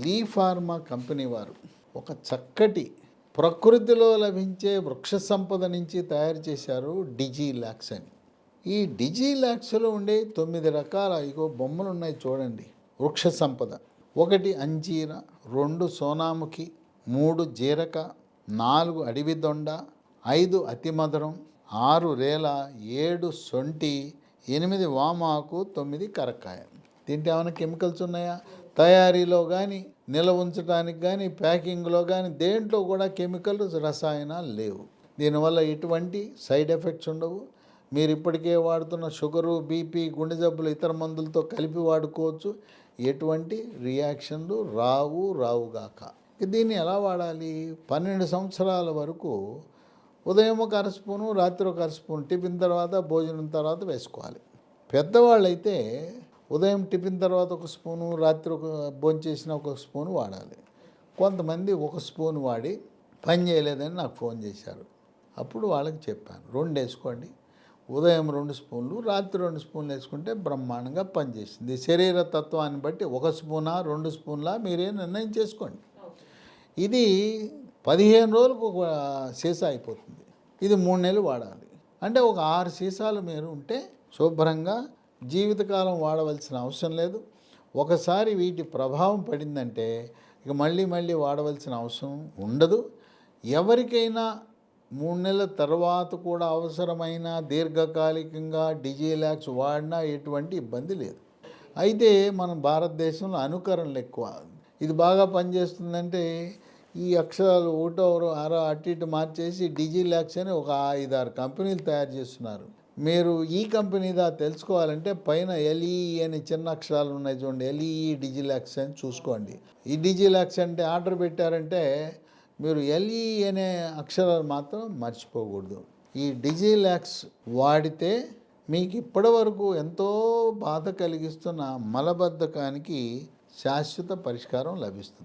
లీ pharma company వారు ఒక చక్కటి ప్రకృతిలో లభించే వృక్ష సంపద నుంచి తయారు చేశారు డిజిలాక్స్ అని. ఈ డిజిలాక్స్లో ఉండే 9 రకాల బొమ్మలు ఉన్నాయి చూడండి. వృక్ష సంపద: 1 అంజీర, 2 సోనాముఖి, 3 జీరక, 4 అడవి దొండ, 5 అతిమధురం, 6 రేల, 7 సొంటి, 8 వామాకు, 9 కరక్కాయ. దీంట్లో ఏమైనా కెమికల్స్ ఉన్నాయా? తయారీలో కానీ, నిల్వ ఉంచడానికి కానీ, ప్యాకింగ్లో కానీ దేంట్లో కూడా కెమికల్ రసాయనాలు లేవు. దీనివల్ల ఎటువంటి సైడ్ ఎఫెక్ట్స్ ఉండవు. మీరు ఇప్పటికే వాడుతున్న షుగరు, బీపీ, గుండె జబ్బులు ఇతర మందులతో కలిపి వాడుకోవచ్చు. ఎటువంటి రియాక్షన్లు రావుగాక. దీన్ని ఎలా వాడాలి? 12 సంవత్సరాల వరకు ఉదయం ఒక అర స్పూను, రాత్రి ఒక అర స్పూను, టిఫిన్ తర్వాత, భోజనం తర్వాత వేసుకోవాలి. పెద్దవాళ్ళైతే ఉదయం టిఫిన్ తర్వాత ఒక స్పూను, రాత్రి భోంచేసిన ఒక స్పూను వాడాలి. కొంతమంది ఒక స్పూన్ వాడి పని చేయలేదని నాకు ఫోన్ చేశారు. అప్పుడు వాళ్ళకి చెప్పాను, 2 వేసుకోండి. ఉదయం 2 స్పూన్లు, రాత్రి 2 స్పూన్లు వేసుకుంటే బ్రహ్మాండంగా పనిచేస్తుంది. శరీర తత్వాన్ని బట్టి 1 స్పూనా 2 స్పూన్లా మీరే నిర్ణయం చేసుకోండి. ఇది 15 రోజులకు ఒక సీసా అయిపోతుంది. ఇది 3 నెలలు వాడాలి. అంటే ఒక 6 సీసాలు మీరు ఉంటే శుభ్రంగా జీవితకాలం వాడవలసిన అవసరం లేదు. ఒకసారి వీటి ప్రభావం పడిందంటే ఇక మళ్ళీ వాడవలసిన అవసరం ఉండదు. ఎవరికైనా 3 నెలల తర్వాత కూడా అవసరమైన దీర్ఘకాలికంగా డిజిలాక్స్ వాడినా ఎటువంటి ఇబ్బంది లేదు. అయితే మన భారతదేశంలో అనుకరణలు ఎక్కువ. ఇది బాగా పనిచేస్తుందంటే ఈ అక్షరాలు ఒకటో అటు ఇటు మార్చేసి డిజిలాక్స్ అని ఒక 5-6 కంపెనీలు తయారు చేస్తున్నారు. మీరు ఈ కంపెనీదా తెలుసుకోవాలంటే పైన ఎల్ఈఈ అని చిన్న అక్షరాలు ఉన్నాయి చూడండి, ఎల్ఈఈ డిజిలాక్స్ అని చూసుకోండి. ఈ డిజిలాక్స్ అంటే ఆర్డర్ పెట్టారంటే మీరు ఎల్ఈఈ అనే అక్షరాలు మాత్రం మర్చిపోకూడదు. ఈ డిజిలాక్స్ వాడితే మీకు ఇప్పటివరకు ఎంతో బాధ కలిగిస్తున్న మలబద్ధకానికి శాశ్వత పరిష్కారం లభిస్తుంది.